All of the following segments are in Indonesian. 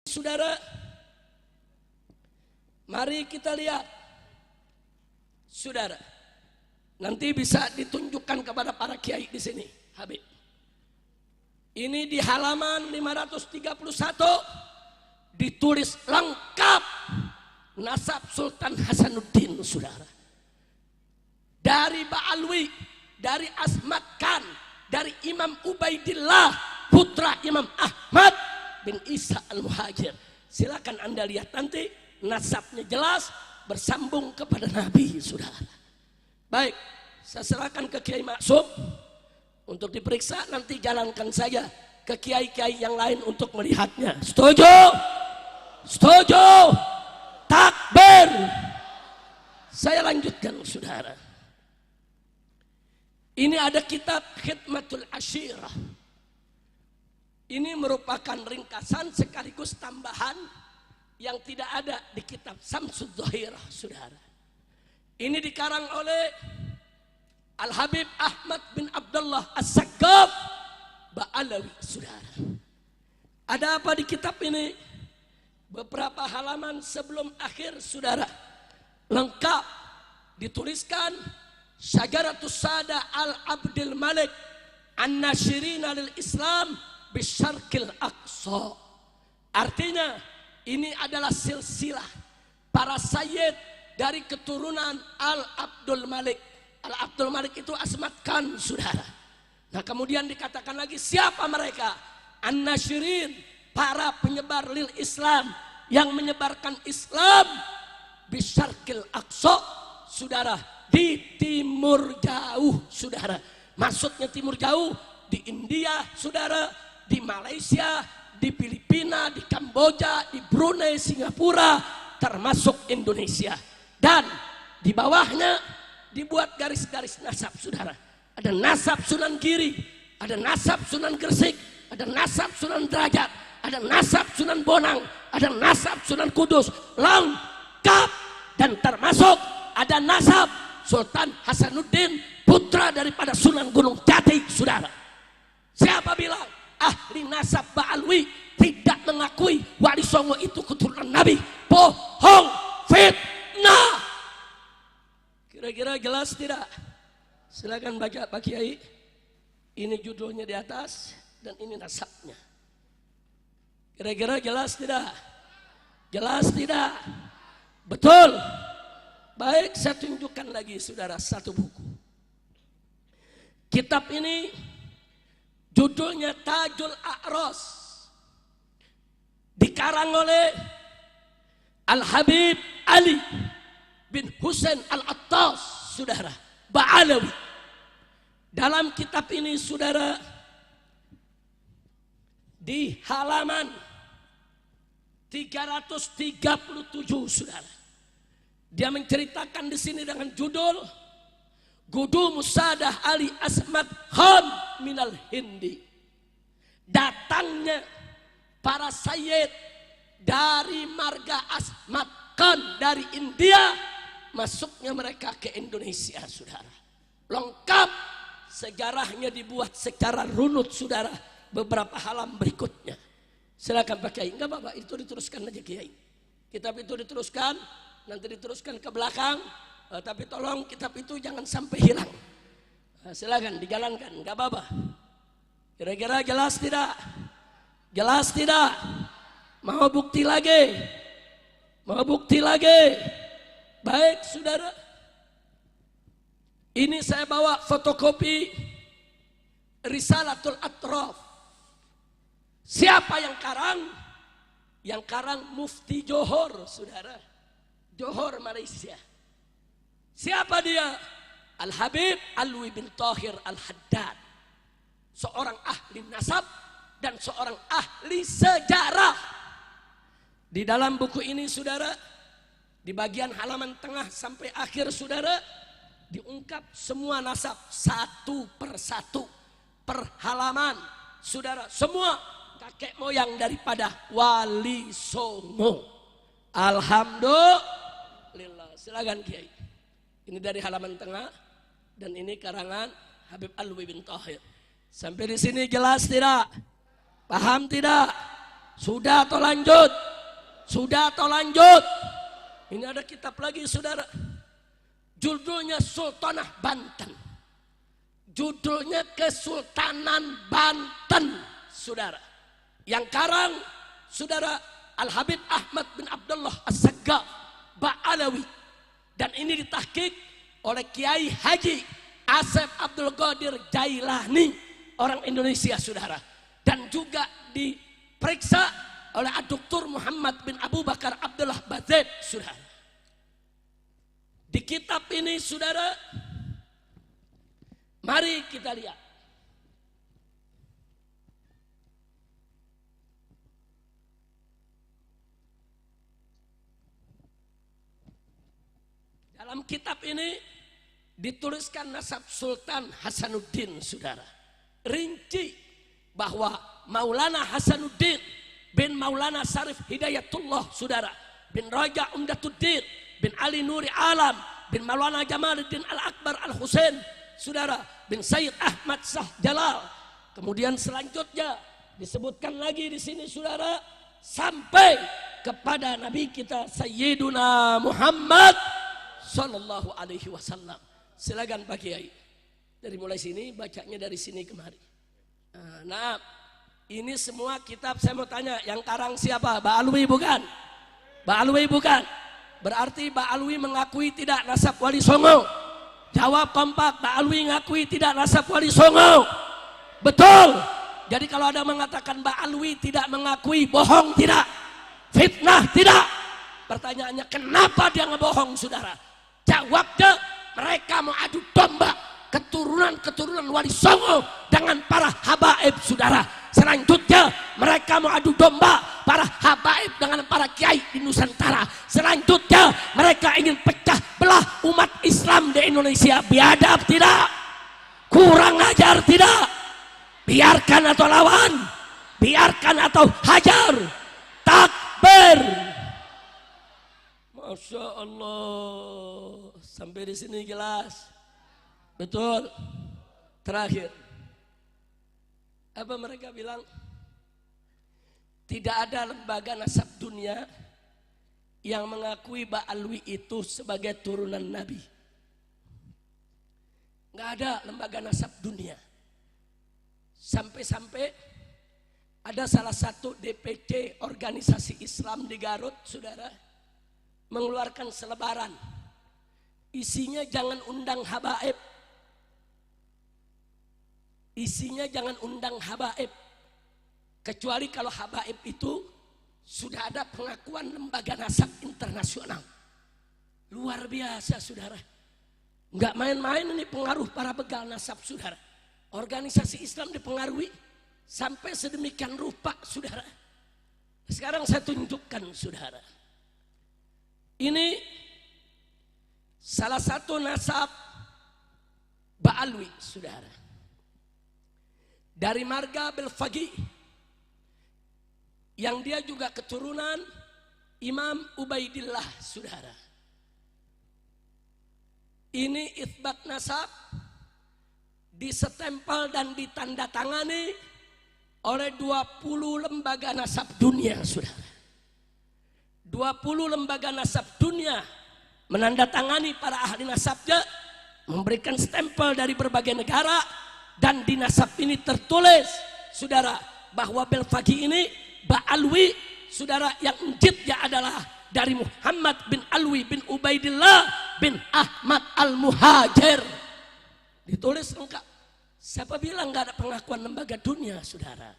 Saudara, mari kita lihat. Saudara, nanti bisa ditunjukkan kepada para kiai di sini, Habib. Ini di halaman 531 ditulis lengkap nasab Sultan Hasanuddin, saudara. Dari Ba'alwi, dari Asmat Khan, dari Imam Ubaidillah, putra Imam Ahmad bin Isa al-Muhajir. Silakan Anda lihat nanti, nasabnya jelas, bersambung kepada Nabi, saudara. Baik, saya serahkan ke Kiai Maksum untuk diperiksa, nanti jalankan saja ke kiai-kiai yang lain untuk melihatnya. Setuju? Setuju? Takbir. Saya lanjutkan, saudara. Ini ada kitab Khidmatul Ashirah. Ini merupakan ringkasan sekaligus tambahan yang tidak ada di kitab Samsud Zahirah, saudara. Ini dikarang oleh Al-Habib Ahmad bin Abdullah As-Saqqaf Ba'alawi, saudara. Ada apa di kitab ini? Beberapa halaman sebelum akhir, saudara, lengkap dituliskan Syajaratus Sada Al-Abdil Malik An-Nashirina lil Islam Bisyarqil Aqsa. Artinya ini adalah silsilah para sayyid dari keturunan Al-Abdul Malik. Al-Abdul Malik itu Asmat Khan, saudara. Nah, kemudian dikatakan lagi siapa mereka? An-Nashirin, para penyebar lil Islam, yang menyebarkan Islam Bisyarqil Aqsa, saudara, di timur jauh, saudara. Maksudnya timur jauh di India, saudara, di Malaysia, di Filipina, di Kamboja, di Brunei, Singapura, termasuk Indonesia. Dan di bawahnya dibuat garis-garis nasab, saudara. Ada nasab Sunan Giri, ada nasab Sunan Gresik, ada nasab Sunan Derajat, ada nasab Sunan Bonang, ada nasab Sunan Kudus, lengkap. Dan termasuk ada nasab Sultan Hasanuddin, putra daripada Sunan Gunung Jati, saudara. Siapa bilang ahli nasab Ba'alwi tidak mengakui Wali Songo itu keturunan Nabi? Bohong, fitnah. Kira-kira jelas tidak? Silakan baca Pak Kiai. Ini judulnya di atas dan ini nasabnya. Kira-kira jelas tidak? Jelas tidak? Betul. Baik, saya tunjukkan lagi, saudara, satu buku. Kitab ini judulnya Tajul A'ros, dikarang oleh Al-Habib Ali bin Husain Al-Attas, saudara, Ba'alawi. Dalam kitab ini, saudara, di halaman 337, saudara, dia menceritakan di sini dengan judul Gudu Musadah Ali Asmat Khan minal Hindi. Datangnya para sayyid dari marga Asmat Khan dari India, masuknya mereka ke Indonesia, saudara. Lengkap, sejarahnya dibuat secara runut, saudara, beberapa halaman berikutnya. Silakan Pak Kiai. Enggak apa-apa, itu diteruskan aja Kiai. Kitab itu diteruskan, nanti diteruskan ke belakang. Tapi tolong kitab itu jangan sampai hilang. Silakan dijalankan, enggak apa-apa. Kira-kira jelas tidak? Jelas tidak? Mau bukti lagi? Mau bukti lagi? Baik, saudara. Ini saya bawa fotokopi Risalatul Atraf. Siapa yang karang? Yang karang Mufti Johor, saudara. Johor, Malaysia. Siapa dia? Al-Habib Alwi bin Tahir Al-Haddad. Seorang ahli nasab dan seorang ahli sejarah. Di dalam buku ini, saudara, di bagian halaman tengah sampai akhir, saudara, diungkap semua nasab satu persatu per halaman, saudara. Semua kakek moyang daripada Wali Songo. Alhamdulillah. Silakan Kiai. Ini dari halaman tengah dan ini karangan Habib Alwi bin Tahir. Sampai di sini jelas tidak? Paham tidak? Sudah atau lanjut? Sudah atau lanjut? Ini ada kitab lagi saudara. Judulnya Sultanah Banten. Judulnya Kesultanan Banten saudara. Yang karang saudara Al-Habib Ahmad bin Abdullah As-Saggaf Ba'alawi. Dan ini ditahqiq oleh Kiai Haji Asep Abdul Qadir Jailani, orang Indonesia saudara. Dan juga diperiksa oleh Dr. Muhammad bin Abu Bakar Abdullah Bazid saudara. Di kitab ini saudara, mari kita lihat. Dalam kitab ini dituliskan nasab Sultan Hasanuddin saudara. Rinci bahwa Maulana Hasanuddin bin Maulana Sarif Hidayatullah saudara, bin Raja Umdatuddin bin Ali Nuri Alam bin Maulana Jamaluddin Al-Akbar Al-Husain saudara, bin Sayyid Ahmad Shah Jalal. Kemudian selanjutnya disebutkan lagi di sini saudara, sampai kepada Nabi kita Sayyiduna Muhammad Sallallahu Alaihi Wasallam. Silakan Pak Kiai. Dari mulai sini bacanya dari sini kemari. Nah, ini semua kitab saya mau tanya, yang karang siapa? Mbak Alwi bukan? Mbak Alwi bukan? Berarti Mbak Alwi mengakui tidak nasab Wali Songo. Jawab kompak, Mbak Alwi mengakui tidak nasab Wali Songo. Betul. Jadi kalau ada mengatakan Mbak Alwi tidak mengakui, bohong tidak? Fitnah tidak? Pertanyaannya kenapa dia ngebohong saudara? Jawabnya, mereka mau adu domba keturunan Wali Songo dengan para habaib saudara. Selanjutnya mereka mau adu domba para habaib dengan para kiai di Nusantara. Selanjutnya mereka ingin pecah belah umat Islam di Indonesia. Biadab tidak? Kurang ajar tidak? Biarkan atau lawan? Biarkan atau hajar? Takbir. Masya Allah. Sampai di sini jelas. Betul. Terakhir, apa mereka bilang? Tidak ada lembaga nasab dunia yang mengakui Mbak Alwi itu sebagai turunan Nabi. Nggak ada lembaga nasab dunia. Sampai-sampai ada salah satu DPC organisasi Islam di Garut saudara, mengeluarkan selebaran. Isinya jangan undang habaib. Isinya jangan undang habaib. Kecuali kalau habaib itu sudah ada pengakuan lembaga nasab internasional. Luar biasa saudara. Enggak main-main ini pengaruh para begal nasab saudara. Organisasi Islam dipengaruhi sampai sedemikian rupa saudara. Sekarang saya tunjukkan saudara. Ini salah satu nasab Mbak Alwi saudara. Dari marga Belfagi, yang dia juga keturunan Imam Ubaidillah saudara. Ini itsbat nasab disetempel dan ditandatangani oleh 20 lembaga nasab dunia saudara. 20 lembaga nasab dunia menandatangani para ahli nasabnya, memberikan stempel dari berbagai negara. Dan di nasab ini tertulis saudara bahwa Belfagi ini Mbak Alwi saudara yang njitnya adalah dari Muhammad bin Alwi bin Ubaidillah bin Ahmad Al-Muhajir. Ditulis lengkap. Siapa bilang gak ada pengakuan lembaga dunia saudara?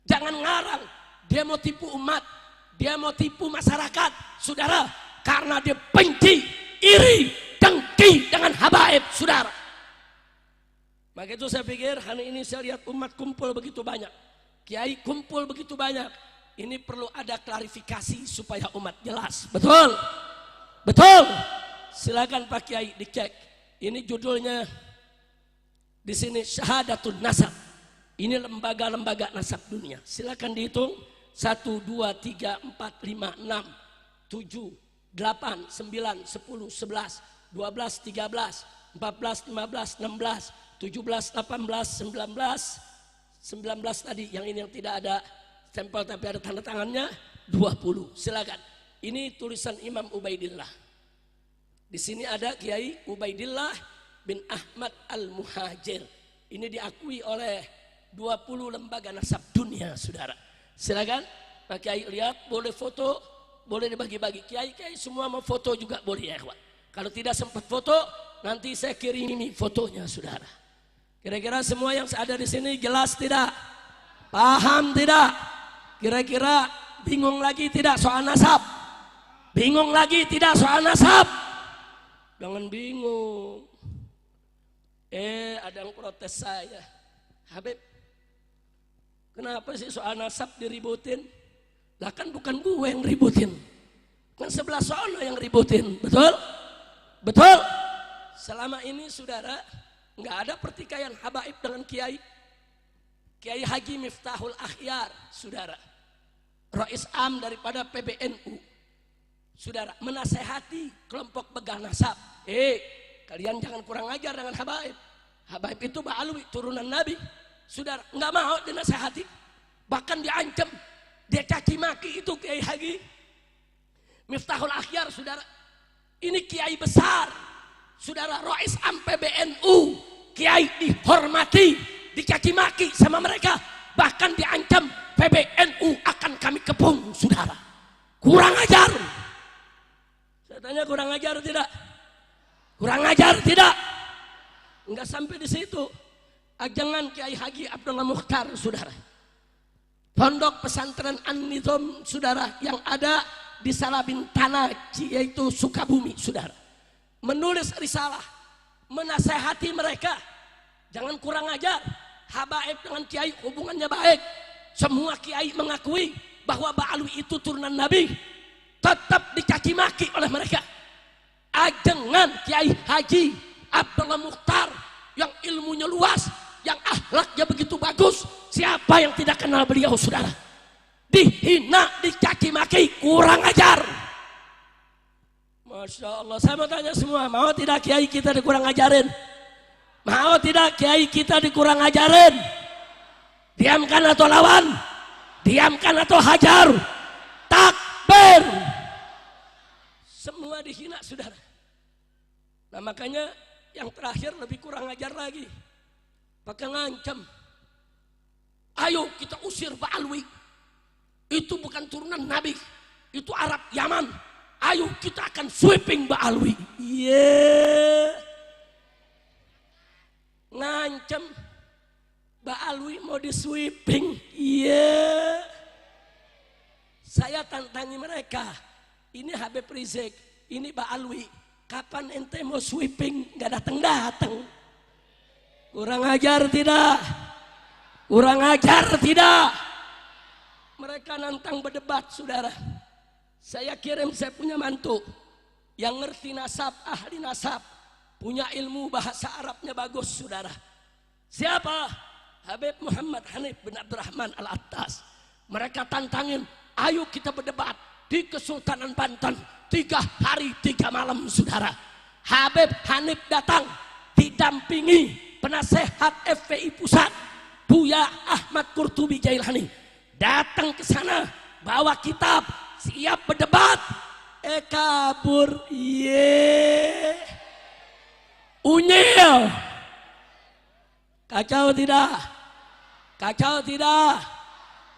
Jangan ngarang. Dia mau tipu umat, dia mau tipu masyarakat saudara, karena dia benci, iri, dengki dengan habaib saudara. Maka itu saya pikir hari ini saya lihat umat kumpul begitu banyak, kiai kumpul begitu banyak. Ini perlu ada klarifikasi supaya umat jelas. Betul? Betul? Silakan Pak Kiai dicek. Ini judulnya di sini Syahadatun Nasab. Ini lembaga-lembaga nasab dunia. Silakan dihitung 1, 2, 3, 4, 5, 6, 7, 8, 9, 10, 11, 12, 13, 14, 15, 16, 17, 18, 19 tadi, yang ini yang tidak ada stempel tapi ada tanda tangannya 20. Silakan. Ini tulisan Imam Ubaidillah. Di sini ada Kiai Ubaidillah bin Ahmad Al-Muhajir. Ini diakui oleh 20 lembaga nasab dunia, saudara. Silakan Pak Kiai lihat, boleh foto, boleh dibagi-bagi. Kiai-kiai semua mau foto juga boleh ya, ikhwan. Kalau tidak sempat foto, nanti saya kirimi fotonya, saudara. Kira-kira semua yang ada di sini jelas tidak? Paham tidak? Kira-kira bingung lagi tidak soal nasab? Bingung lagi tidak soal nasab? Jangan bingung. Ada yang protes saya. Habib, kenapa sih soal nasab diributin? Lah kan bukan gue yang ributin. Kan sebelah sana yang ributin. Betul? Betul? Selama ini saudara, nggak ada pertikaian habaib dengan kiai. Kiai Haji Miftahul Akhyar, saudara. Rais Am daripada PBNU. Saudara, menasehati kelompok begal nasab. Kalian jangan kurang ajar dengan habaib. Habaib itu ba'alwi, turunan Nabi. Saudara, nggak mau dinasehati. Bahkan diancam. Dia caci maki itu Kiai Haji Miftahul Akhyar, saudara. Ini kiai besar. Saudara, Rais Am PBNU. Kiai dihormati, dicaci maki sama mereka. Bahkan diancam PBNU akan kami kepung, saudara. Kurang ajar. Saya tanya, kurang ajar tidak? Kurang ajar tidak? Enggak sampai di situ. Ajangan Kiai Haji Abdullah Mukhtar, saudara. Pondok pesantren An-Nizam, saudara, yang ada di Salabintana, yaitu Sukabumi, saudara. Menulis risalah, menasehati mereka. Jangan kurang ajar. Habaib dengan kiai hubungannya baik. Semua kiai mengakui bahwa Ba'alwi itu turunan Nabi. Tetap dicaci maki oleh mereka. Ajangan Kiai Haji Abdullah Mukhtar yang ilmunya luas, yang akhlaknya begitu bagus. Siapa yang tidak kenal beliau, saudara? Dihina, dicaci maki, kurang ajar. Masya Allah. Saya mau tanya semua, mau tidak kiai kita dikurang ajarin? Mau tidak kiai kita dikurang ajarin? Diamkan atau lawan? Diamkan atau hajar? Takbir. Semua dihina, saudara. Nah makanya yang terakhir lebih kurang ajar lagi. Pakai ngancam. Ayo kita usir Ba'alwi. Itu bukan turunan Nabi. Itu Arab Yaman. Ayo kita akan sweeping Ba'alwi. Ngancam. Ba'alwi mau di sweeping. Saya tantangi mereka. Ini Habib Rizik, ini Ba'alwi. Kapan ente mau sweeping? Gak datang-datang. Kurang ajar tidak? Kurang ajar tidak? Mereka nantang berdebat, saudara. Saya kirim, saya punya mantu yang ngerti nasab, ahli nasab, punya ilmu bahasa Arabnya bagus, saudara. Siapa? Habib Muhammad Hanif bin Abdurrahman Al-Attas. Mereka tantangin, ayo kita berdebat di Kesultanan Banten 3 hari 3 malam, saudara. Habib Hanif datang didampingi penasehat FPI Pusat Buya Ahmad Qurtubi Jailani. Datang ke sana bawa kitab, siap berdebat. Kabur. Unyil. Kacau tidak? Kacau tidak?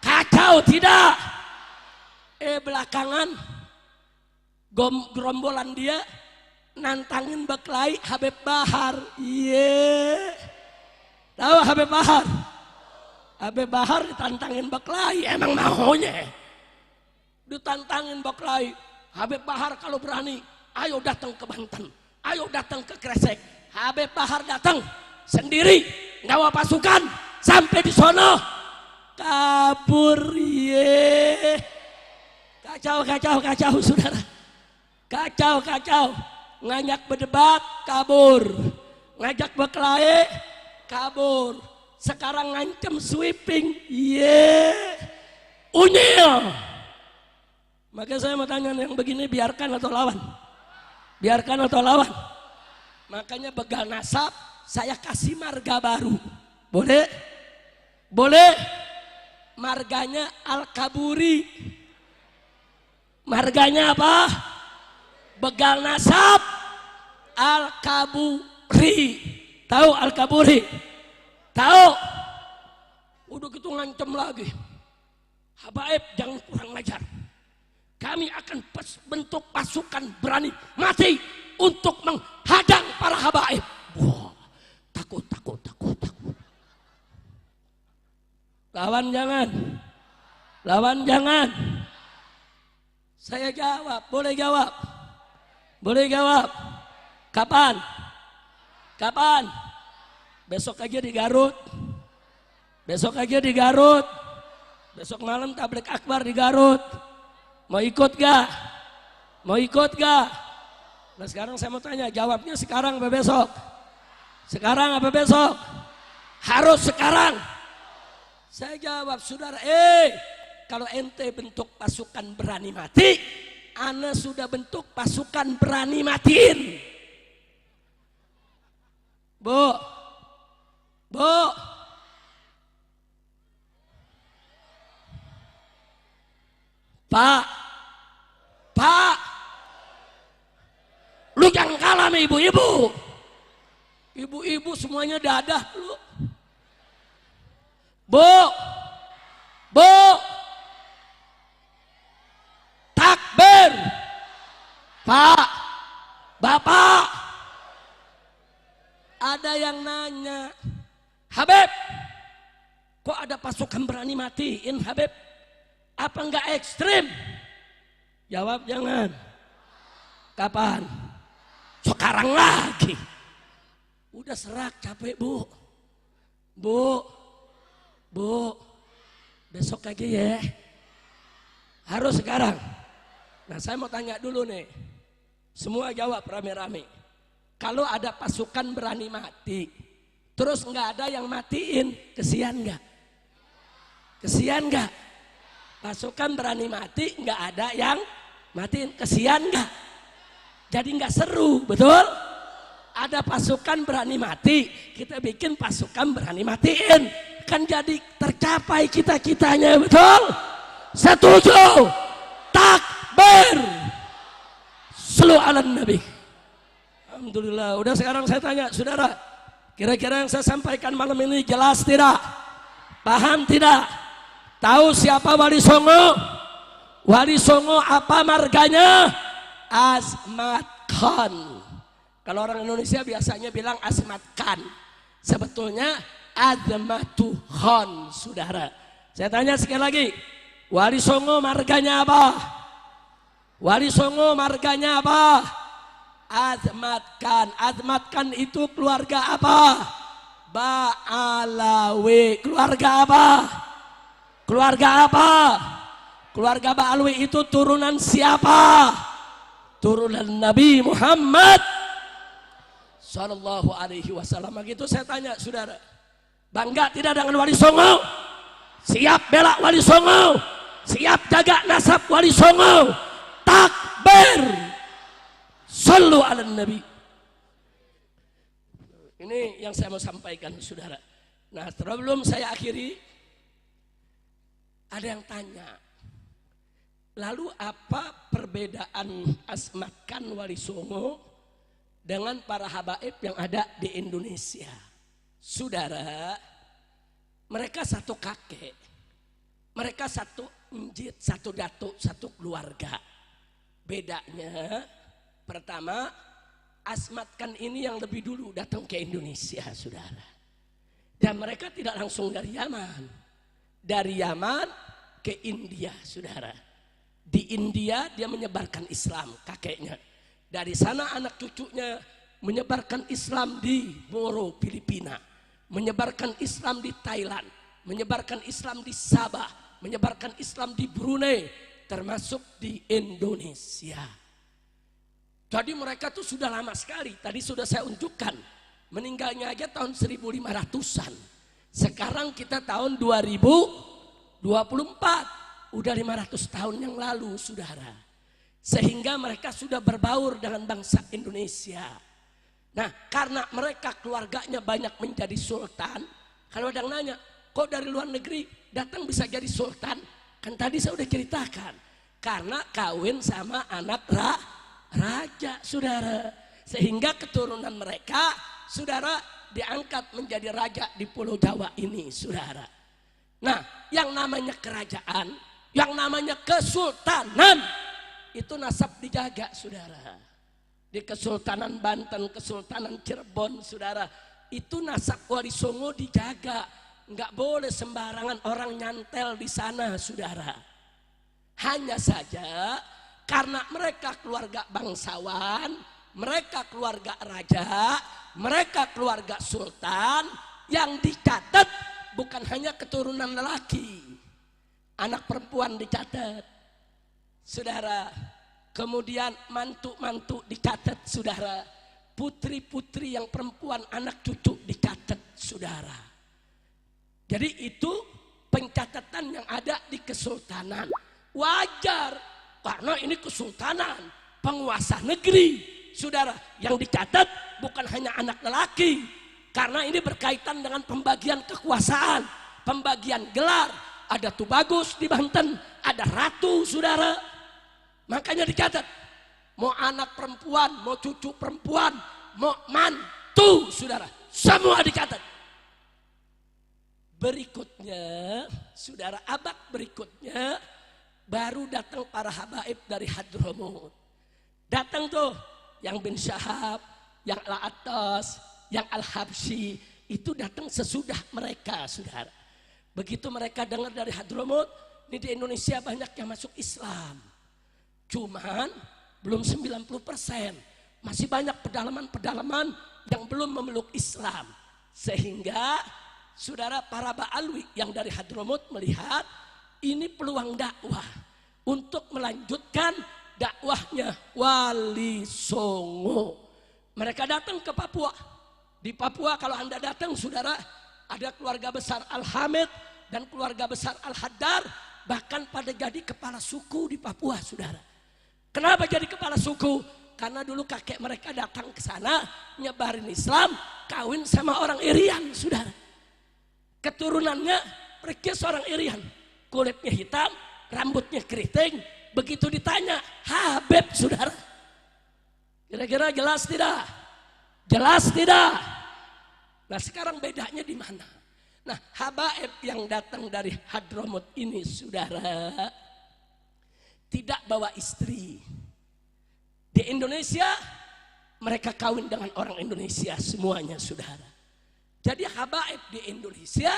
Kacau tidak? Belakangan gerombolan dia nantangin Baklai Habib Bahar. Tahu Habib Bahar? Habib Bahar ditantangin Baklai, emang maunya. Ditantangin Baklai. Habib Bahar kalau berani, ayo datang ke Banten, ayo datang ke Kresek. Habib Bahar datang sendiri, ngawa pasukan sampai di sono. Kabur. Kacau, saudara. Kacau. Ngajak berdebat, kabur. Ngajak berkelahi, kabur. Sekarang ngancem sweeping. Unyil. Maka saya mau tanya yang begini, biarkan atau lawan? Biarkan atau lawan? Makanya begal nasab, saya kasih marga baru. Boleh? Boleh? marganya Al-Kaburi. Marganya apa? Begal nasab Al-Kaburi. Tahu Al-Kaburi? Tahu? Udah gitu ngancem lagi. Habaib jangan kurang ajar. Kami akan bentuk pasukan berani mati untuk menghadang para habaib. Wah, takut. Lawan jangan. Saya jawab, boleh jawab. Kapan? Besok aja di Garut. Besok malam tablik akbar di Garut. Mau ikut gak? Nah sekarang saya mau tanya, jawabnya sekarang apa besok? Harus sekarang. Saya jawab, saudara, kalau ente bentuk pasukan berani mati, ana sudah bentuk pasukan berani matiin. Bu. Pak, lu jangan kalah sama ibu-ibu. Ibu-ibu semuanya dadah lu. Bu, takbir. Pak, Bapak, ada yang nanya, Habib, kok ada pasukan berani matiin Habib? Apa enggak ekstrim? Jawab jangan. Kapan? Sekarang lagi. Udah serak, capek bu. Besok aja ya. Harus sekarang. Nah saya mau tanya dulu nih. Semua jawab rame-rame. Kalau ada pasukan berani mati, terus nggak ada yang matiin, kesian nggak? Pasukan berani mati, nggak ada yang matiin, kesian nggak? Jadi nggak seru, betul? Ada pasukan berani mati, kita bikin pasukan berani matiin, kan jadi tercapai cita-citanya, betul? Setuju? Takbir. Shallu ala Nabi. Alhamdulillah. Udah sekarang saya tanya, saudara, kira-kira yang saya sampaikan malam ini jelas tidak? Paham tidak? Tahu siapa Wali Songo? Wali Songo apa marganya? Asmat Khan. Kalau orang Indonesia biasanya bilang Asmat Khan. Sebetulnya Azmatu Khan, saudara. Saya tanya sekali lagi, Wali Songo marganya apa? Azmat Khan. Azmat Khan itu keluarga apa? Ba'alawi. Keluarga apa? Keluarga Ba'alawi itu turunan siapa? Turunan Nabi Muhammad Sallallahu Alaihi Wasallam. Begitu saya tanya, saudara, bangga tidak dengan Wali Songo? Siap bela Wali Songo? Siap jaga nasab Wali Songo? Takbir. Sallu ala Nabi. Ini yang saya mau sampaikan, saudara. Nah, sebelum saya akhiri, ada yang tanya, lalu apa perbedaan Asmat Khan Wali Songo dengan para habaib yang ada di Indonesia? Saudara, mereka satu kakek, mereka satu njit, satu datuk, satu keluarga. Bedanya, pertama, Asmat Khan ini yang lebih dulu datang ke Indonesia, saudara. Dan mereka tidak langsung dari Yaman. Dari Yaman ke India, saudara. Di India dia menyebarkan Islam, kakeknya. Dari sana anak cucunya menyebarkan Islam di Moro, Filipina. Menyebarkan Islam di Thailand. Menyebarkan Islam di Sabah. Menyebarkan Islam di Brunei. Termasuk di Indonesia. Jadi mereka tuh sudah lama sekali. Tadi sudah saya unjukkan. Meninggalnya aja tahun 1500-an. Sekarang kita tahun 2024. Udah 500 tahun yang lalu, saudara. Sehingga mereka sudah berbaur dengan bangsa Indonesia. Nah, karena mereka keluarganya banyak menjadi sultan. Kalau ada yang nanya, kok dari luar negeri datang bisa jadi sultan? Kan tadi saya udah ceritakan, karena kawin sama anak raja, saudara. Sehingga keturunan mereka, saudara, diangkat menjadi raja di Pulau Jawa ini, saudara. Nah, yang namanya kerajaan, yang namanya kesultanan, itu nasab dijaga, saudara. Di Kesultanan Banten, Kesultanan Cirebon, saudara, itu nasab Wali Songo dijaga. Nggak boleh sembarangan orang nyantel di sana, saudara. Hanya saja karena mereka keluarga bangsawan, mereka keluarga raja, mereka keluarga sultan, yang dicatat bukan hanya keturunan lelaki, anak perempuan dicatat, saudara. Kemudian mantu-mantu dicatat, saudara. Putri-putri yang perempuan, anak cucu dicatat, saudara. Jadi itu pencatatan yang ada di kesultanan. Wajar, karena ini kesultanan, penguasa negeri, saudara. Yang dicatat bukan hanya anak lelaki, karena ini berkaitan dengan pembagian kekuasaan, pembagian gelar. Ada Tubagus di Banten, ada ratu, saudara. Makanya dicatat, mau anak perempuan, mau cucu perempuan, mau mantu, saudara, semua dicatat. Berikutnya, saudara, abad berikutnya baru datang para habaib dari Hadramut. Datang tuh yang bin Syahab, yang Al-Attas, yang Al-Habsyi, itu datang sesudah mereka, saudara. Begitu mereka dengar dari Hadramut, ini di Indonesia banyak yang masuk Islam. Cuman belum 90%. Masih banyak pedalaman-pedalaman yang belum memeluk Islam. Sehingga saudara, para Ba'alwi yang dari Hadramut melihat ini peluang dakwah untuk melanjutkan dakwahnya Wali Songo. Mereka datang ke Papua. Di Papua kalau Anda datang, saudara, ada keluarga besar Al-Hamid dan keluarga besar Al-Haddar, bahkan pada jadi kepala suku di Papua, saudara. Kenapa jadi kepala suku? Karena dulu kakek mereka datang ke sana nyebarin Islam, kawin sama orang Irian, saudara. Keturunannya pergi seorang Irian, kulitnya hitam, rambutnya keriting. Begitu ditanya, Habib, saudara. Kira-kira jelas tidak? Jelas tidak? Nah, sekarang bedanya di mana? Nah, habaib yang datang dari Hadramut ini, saudara, tidak bawa istri. Di Indonesia mereka kawin dengan orang Indonesia semuanya, saudara. Jadi habaib di Indonesia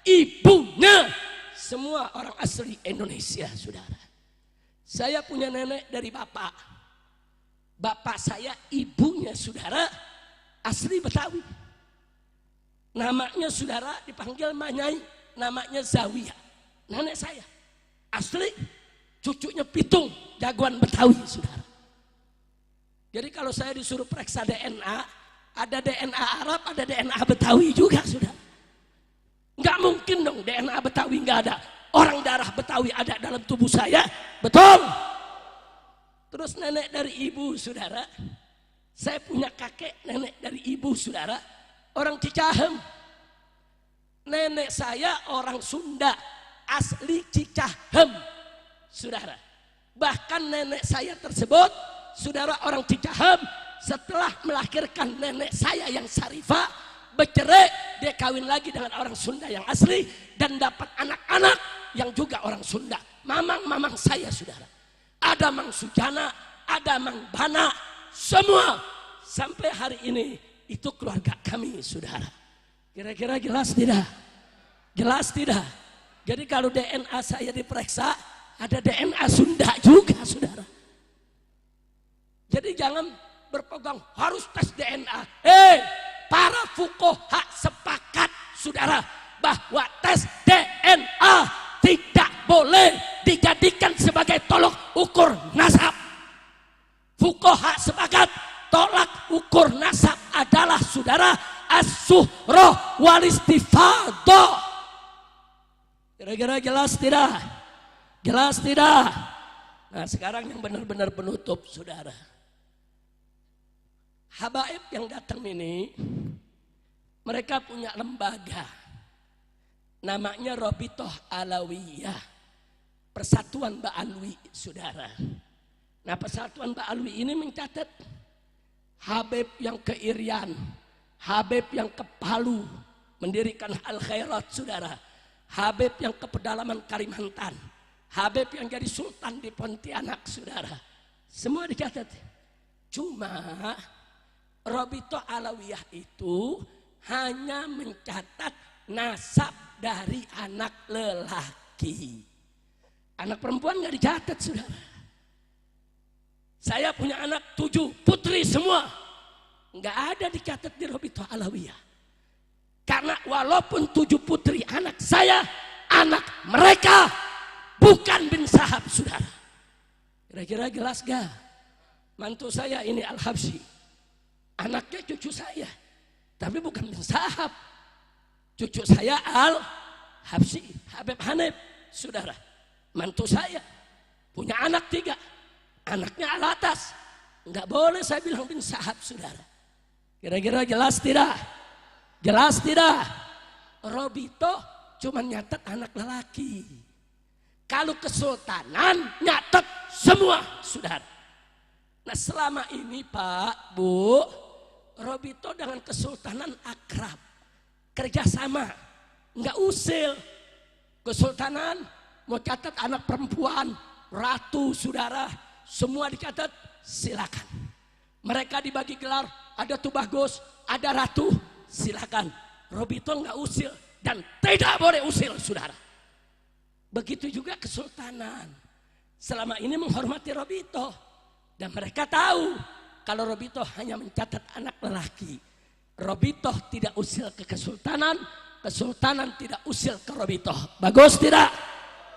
ibunya semua orang asli Indonesia, saudara. Saya punya nenek dari bapak. Bapak saya ibunya, saudara, asli Betawi. Namanya, saudara, dipanggil Manyai, namanya Zawiyah. Nenek saya asli, cucunya Pitung, jagoan Betawi, saudara. Jadi kalau saya disuruh periksa DNA, ada DNA Arab, ada DNA Betawi juga, saudara. Nggak mungkin dong DNA Betawi nggak ada. Orang darah Betawi ada dalam tubuh saya, betul. Terus nenek dari ibu, saudara. Saya punya kakek nenek dari ibu, saudara, orang Cicahem. Nenek saya orang Sunda, asli Cicahem, saudara. Bahkan nenek saya tersebut, saudara, orang Cicahem, setelah melahirkan nenek saya yang Sarifah, bercerai, dia kawin lagi dengan orang Sunda yang asli dan dapat anak-anak yang juga orang Sunda. Mamang-mamang saya, saudara. Ada Mang Sujana, ada Mang Bana, semua sampai hari ini itu keluarga kami, saudara. Kira-kira jelas tidak? Jelas tidak? Jadi kalau DNA saya diperiksa, ada DNA Sunda juga, saudara. Jadi jangan berpegang harus tes DNA. Para fuqaha sepakat, saudara, bahwa tes DNA tidak boleh dijadikan sebagai tolok ukur nasab. Fuqaha sepakat tolak ukur nasab adalah, saudara, as-suhrah wal istifadah. Kira-kira jelas tidak? Jelas tidak? Nah, sekarang yang benar-benar penutup, saudara. Habaib yang datang ini, mereka punya lembaga. Namanya Rabithah Alawiyah, Persatuan Ba'alwi, saudara. Nah, Persatuan Ba'alwi ini mencatat Habib yang ke Irian, Habib yang ke Palu mendirikan Al Khairat, saudara. Habib yang ke pedalaman Kalimantan, Habib yang jadi sultan di Pontianak, saudara. Semua dicatat. Cuma Rabithah Alawiyah itu hanya mencatat nasab dari anak lelaki. Anak perempuan nggak dicatat, saudara. Saya punya anak 7 putri semua, nggak ada dicatat di Rabithah Alawiyah. Karena walaupun 7 putri anak saya, anak mereka bukan bin Sahab, saudara. Kira-kira jelas gak? Mantu saya ini Al-Habsyi, anaknya cucu saya, tapi bukan bin Sahab. Cucu saya Al-Habsyi, Habib Hanif, saudara. Mantu saya punya anak 3, anaknya Al-Atas. Nggak boleh saya bilang bin Sahab, saudara. Kira-kira jelas tidak? Jelas tidak? Rabithah cuma nyatet anak lelaki. Kalau kesultanan nyatet semua, saudara. Nah, selama ini Pak, Bu, Rabithah dengan kesultanan akrab, kerjasama, nggak usil. Kesultanan mau catat anak perempuan, ratu, saudara, semua dicatat, silakan. Mereka dibagi gelar, ada Tubagus, ada ratu, silakan. Rabithah nggak usil dan tidak boleh usil, saudara. Begitu juga kesultanan selama ini menghormati Rabithah, dan mereka tahu kalau Rabithah hanya mencatat anak lelaki. Rabithah tidak usil ke kesultanan, kesultanan tidak usil ke Rabithah. Bagus tidak?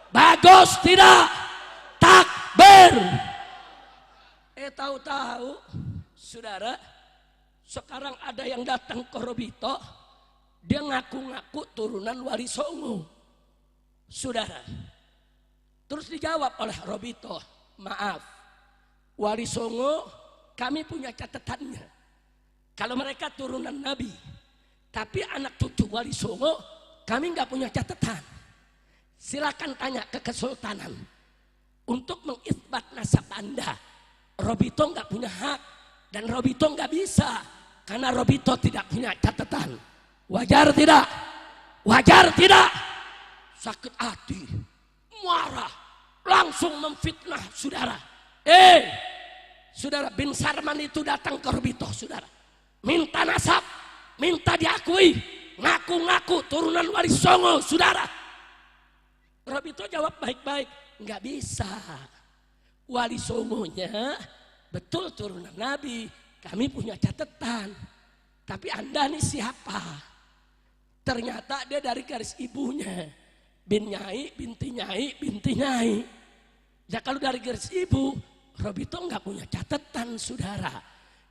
Bagus tidak? Takbir. Tahu-tahu, saudara, sekarang ada yang datang ke Rabithah, dia ngaku-ngaku turunan Wali Songo, saudara. Terus dijawab oleh Rabithah, maaf, Wali Songo kami punya catatannya. Kalau mereka turunan Nabi, tapi anak cucu Wali Songo kami nggak punya catatan. Silakan tanya ke kesultanan untuk mengisbat nasab Anda. Rabithah nggak punya hak dan Rabithah nggak bisa karena Rabithah tidak punya catatan. Wajar tidak? Wajar tidak? Sakit hati, marah, langsung memfitnah, saudara. Saudara, bin Sarman itu datang ke Rabithah, saudara, minta nasab, minta diakui, ngaku-ngaku turunan Wali Songo, saudara. Rabithah jawab baik-baik, nggak bisa. Wali Songonya betul turunan Nabi, kami punya catatan. Tapi Anda nih siapa? Ternyata dia dari garis ibunya, bin Nyai, binti Nyai, binti Nyai. Ya kalau dari garis ibu, Rabithah nggak punya catatan, saudara.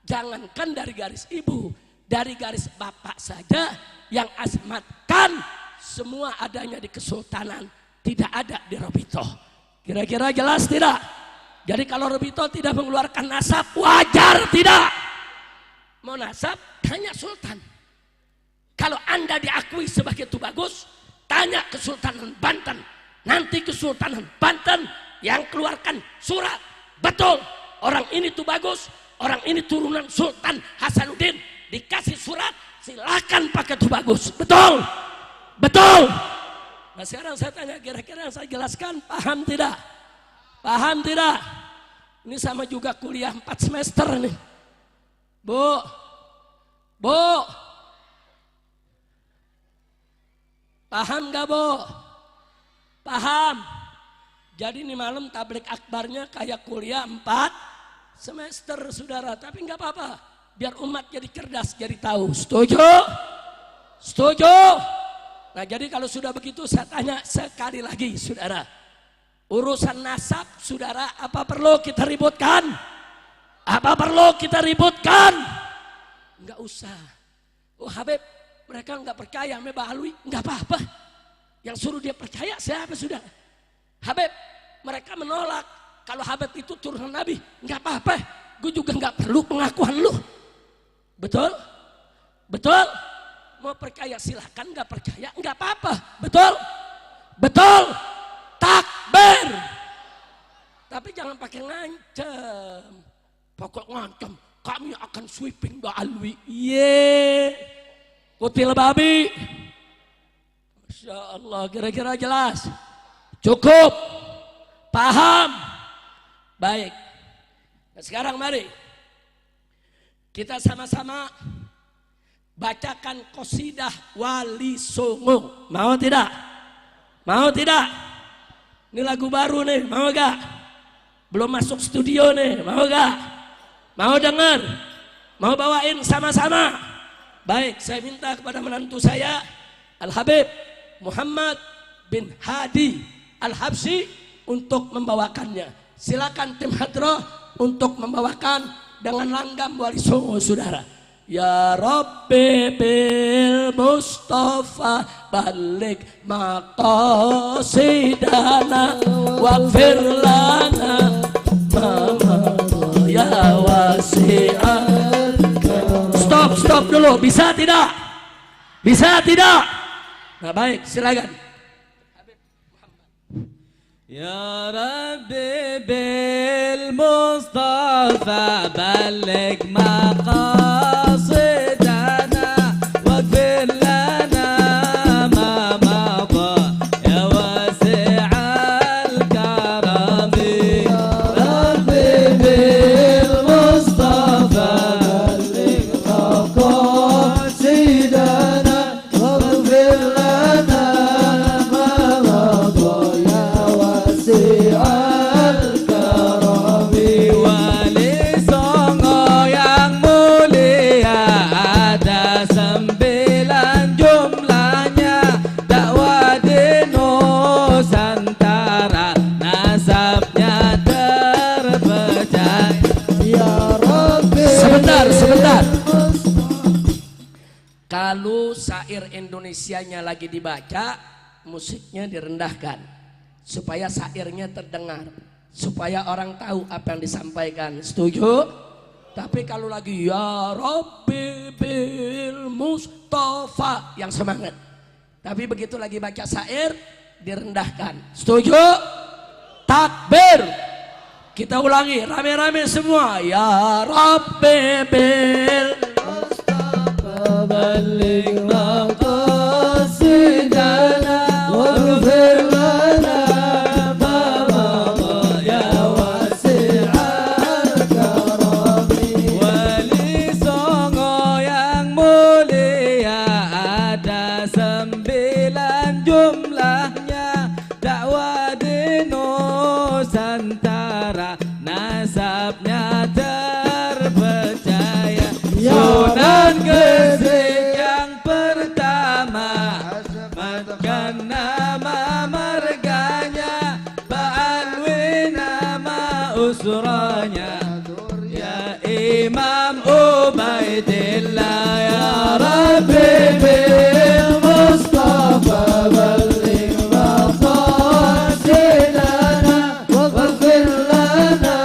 Jangankan dari garis ibu, dari garis bapak saja yang asmatkan semua adanya di kesultanan, tidak ada di Rabithah. Kira-kira jelas tidak? Jadi kalau Rabithah tidak mengeluarkan nasab, wajar tidak? Mau nasab, tanya sultan. Kalau Anda diakui sebagai Tubagus, tanya Kesultanan Banten. Nanti Kesultanan Banten yang keluarkan surat. Betul, orang ini Tubagus, orang ini turunan Sultan Hasanuddin. Dikasih surat, silakan pakai Tubagus. Betul? Betul? Nah sekarang saya tanya, kira-kira yang saya jelaskan paham tidak? Paham tidak? Ini sama juga kuliah 4 semester nih. Bu, paham gak Bu? Paham. Jadi ini malam tablik akbarnya kayak kuliah 4 semester, saudara. Tapi gak apa-apa, biar umat jadi cerdas, jadi tahu. Setuju? Setuju? Nah jadi kalau sudah begitu saya tanya sekali lagi, saudara. Urusan nasab, saudara, apa perlu kita ributkan? Apa perlu kita ributkan? Enggak usah. Oh Habib, mereka enggak percaya sama Ba'alwi, enggak apa-apa. Yang suruh dia percaya siapa, saudara? Habib, mereka menolak kalau Habib itu turunan Nabi, enggak apa-apa. Gue juga enggak perlu pengakuan lu. Betul? Betul? Mau percaya silahkan, nggak percaya nggak apa-apa. Betul? Betul? Takbir. Tapi jangan pakai ngancem. Pokok ngancem, kami akan sweeping Mbak Alwi. Ye, kutil babi. Masya Allah, kira-kira jelas? Cukup? Paham? Baik. Nah, sekarang mari kita sama-sama bacakan qasidah Wali Songo. Mau tidak? Mau tidak? Ini lagu baru nih, mau gak? Belum masuk studio nih, mau gak? Mau dengar? Mau bawain sama-sama? Baik, saya minta kepada menantu saya Al-Habib Muhammad bin Hadi Al-Habsyi untuk membawakannya. Silakan tim hadroh untuk membawakan dengan langgam Wali Songo, saudara. Ya Rabbi bil Mustafa balik maqasidana waghfir lana ya wasi'an. Stop dulu, bisa tidak? Bisa tidak? Nah baik, silakan. Ya Rabbi bil Mustafa balik maqasidana waghfir lana ma mada ya wasi'al karami. Ya Rabbi bil Mustafa balik maqasidana waghfir lana ma mada ya Al-Karami. Wali Songo yang mulia ada 9 jumlahnya, dakwah di Nusantara nasabnya terpercaya. Ya Rabbi. Sebentar. Kalau syair Indonesianya lagi dibaca, musiknya direndahkan supaya syairnya terdengar, supaya orang tahu apa yang disampaikan. Setuju? Tapi kalau lagi ya Rabbi bil Mustafa, yang semangat. Tapi begitu lagi baca syair direndahkan. Setuju? Takbir. Kita ulangi rame-rame semua. Ya Rabbi bil Mustafa balik maqasidana waghfir lana ma mada ya wasi'al karami. Wali Songo yang mulia ada 9 jumlahnya, dakwah di Nusantara nasabnya terpercaya. Sunan Gresik yang pertama, sematkan nama marganya, Ba'alwi nama usranya, ya Imam Ubaidillah. Ya Rabbi bil Mustafa balik maqasidana waghfir lana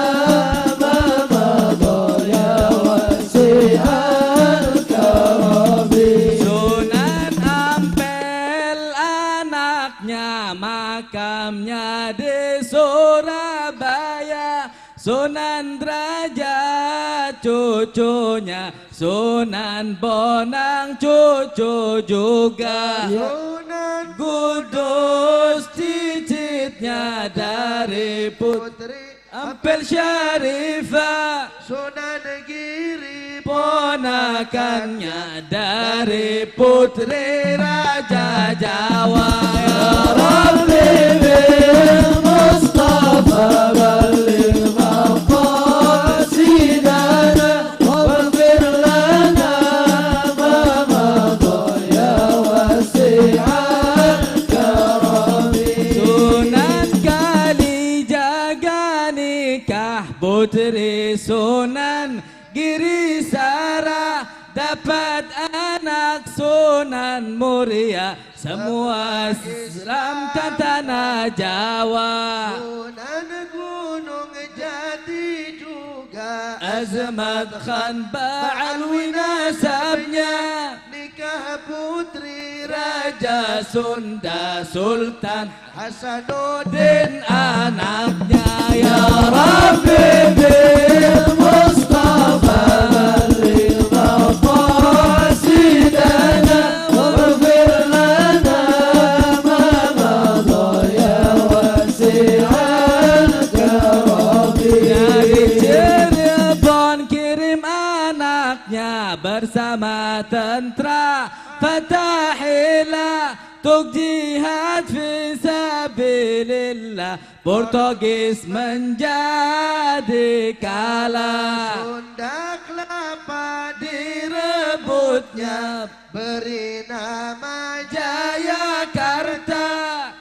ma mada ya wasi'al karami. Sunan Ampel anaknya, makamnya di Surabaya. Sunan Derajat cucunya, Sunan Bonang cucu juga. Sunan Kudus cicitnya dari Putri Ampel Syarifah. Sunan Giri ponakannya dari Putri Raja Jawa. Ya Rabbi bil Mustafa balik maqasidana waghfir lana ma mada ya wasi'al karami. Sunan Kalijaga nikah putri Sunan Girisara, dapat anak Sunan Muria, semua Islam dan tanah Jawa. Sunan Gunung Jati juga, Azmat Khan Ba'alwi nasabnya, nikah Putri Raja Sunda Sultan Hasanuddin anaknya ya Rabbi bil Mustafa balligh maqasidana waghfir lana ma madha ya wasi'al karami. Dari Cirebon kirim anaknya bersama tentara Fatahillah untuk jihad fisabilillah. Portugis menjadi kalah, Sunda kelapa direbutnya, beri nama Jayakarta.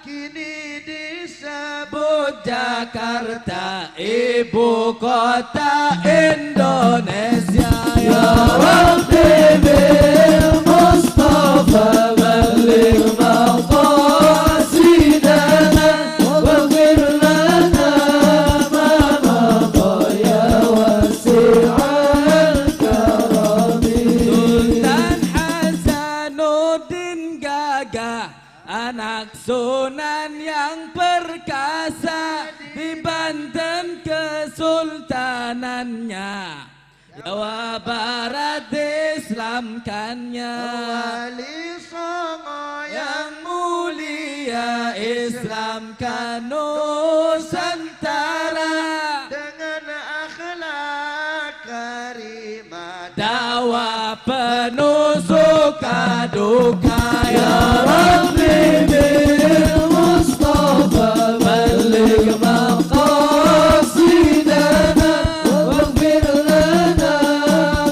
kini disebut Sebut Jakarta ibu kota Indonesia. Ya Rabbi bil Mustafa balligh maqasidana waghfir lana ma madha ya wasi'al karami. Sultan Hasanuddin gagah, anak Sunan yang perkasa, di Banten kesultanannya, Jawa Barat Islamkannya. Wali Songo Yang mulia Islamkan Nusantara, dengan akhlak karimah dakwah penuh suka duka. Ya Rabbi bil Mustafa balligh maqasidana waghfir lana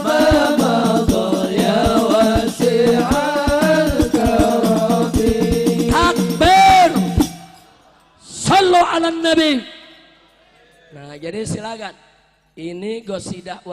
ma madha ya wasi'al karami. Takbir. Sallu ala nabi. Nah, jadi silakan. Ini qasidah wal